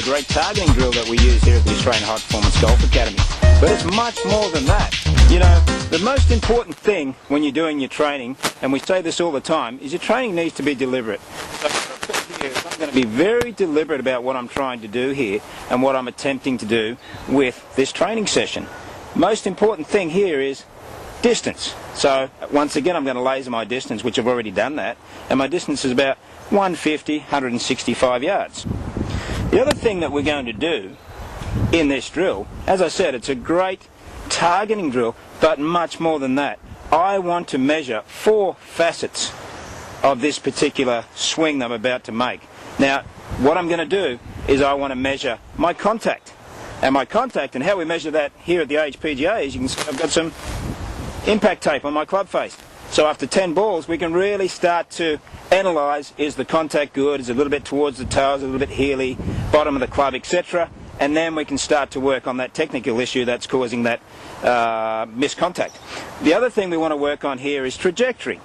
a great targeting drill that we use here at the Australian High Performance Golf Academy. But it's much more than that. You know, the most important thing when you're doing your training, and we say this all the time, is your training needs to be deliberate. So I'm going to be very deliberate about what I'm trying to do here and what I'm attempting to do with this training session. Most important thing here is distance. So once again, I'm going to laser my distance, which I've already done that, and my distance is about 150, 165 yards. The other thing that we're going to do in this drill, as I said, it's a great targeting drill, but much more than that. I want to measure 4 facets of this particular swing that I'm about to make. Now, what I'm going to do is I want to measure my contact. And my contact, and how we measure that here at the AHPGA, is you can see I've got some impact tape on my club face. So after 10 balls, we can really start to analyse, is the contact good, is it a little bit towards the toes, a little bit heely, bottom of the club, etc. And then we can start to work on that technical issue that's causing that missed contact. The other thing we want to work on here is trajectory.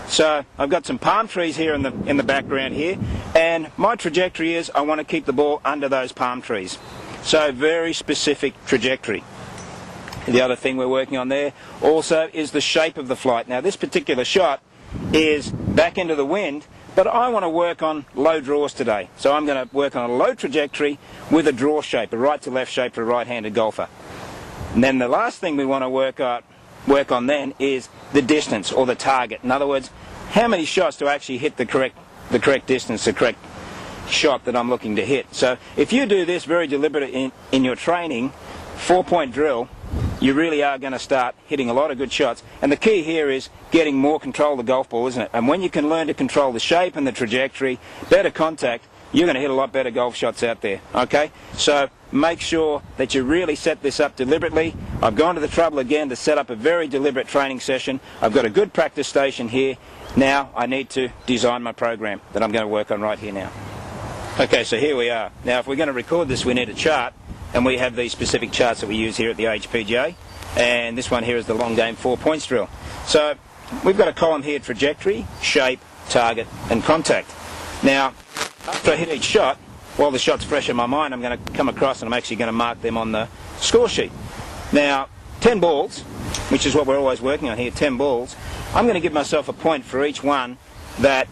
So I've got some palm trees here in the background here, and my trajectory is I want to keep the ball under those palm trees. So very specific trajectory. The other thing we're working on there also is the shape of the flight. Now this particular shot is back into the wind, but I want to work on low draws today. So I'm going to work on a low trajectory with a draw shape, a right to left shape for a right-handed golfer. And then the last thing we want to work on then is the distance or the target. In other words, how many shots do I actually hit the correct distance, the correct shot that I'm looking to hit. So if you do this very deliberately in your training, 4-point drill, you really are going to start hitting a lot of good shots. And the key here is getting more control of the golf ball, isn't it? And when you can learn to control the shape and the trajectory, better contact, you're going to hit a lot better golf shots out there. Okay? So make sure that you really set this up deliberately. I've gone to the trouble again to set up a very deliberate training session. I've got a good practice station here. Now I need to design my program that I'm going to work on right here now. Okay, so here we are. Now if we're going to record this, we need a chart. And we have these specific charts that we use here at the AHPGA. And this one here is the long game 4 points drill. So we've got a column here, trajectory, shape, target, and contact. Now, after I hit each shot, while the shot's fresh in my mind, I'm going to come across and I'm actually going to mark them on the score sheet. Now, 10 balls, which is what we're always working on here, 10 balls, I'm going to give myself a point for each one that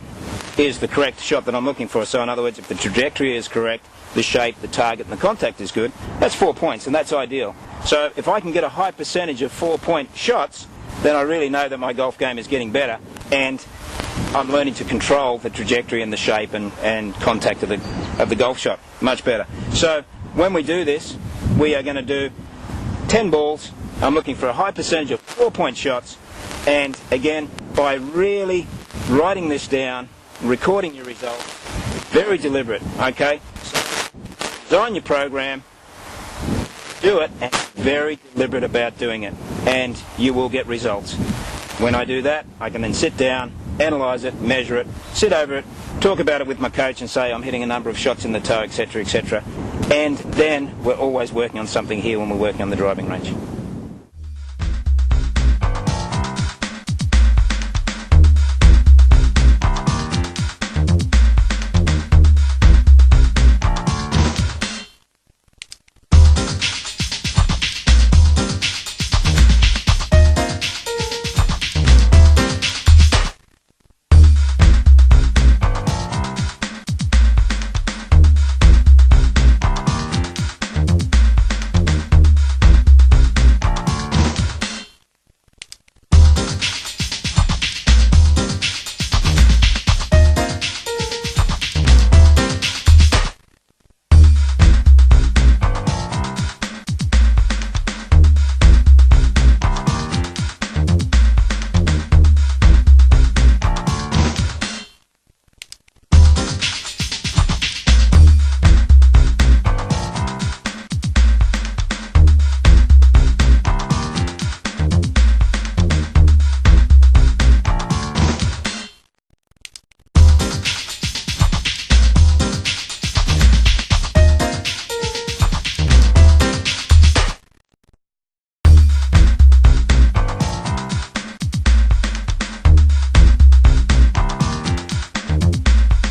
is the correct shot that I'm looking for. So in other words, if the trajectory is correct, the shape, the target, and the contact is good, that's 4 points, and that's ideal. So if I can get a high percentage of 4-point shots, then I really know that my golf game is getting better, and I'm learning to control the trajectory and the shape and contact of the golf shot much better. So when we do this, we are going to do 10 balls. I'm looking for a high percentage of 4-point shots, and again, by really writing this down, recording your results, very deliberate, okay? Design your program, do it, and very deliberate about doing it, and you will get results. When I do that, I can then sit down, analyse it, measure it, sit over it, talk about it with my coach and say I'm hitting a number of shots in the toe, etc., etc. And then we're always working on something here when we're working on the driving range.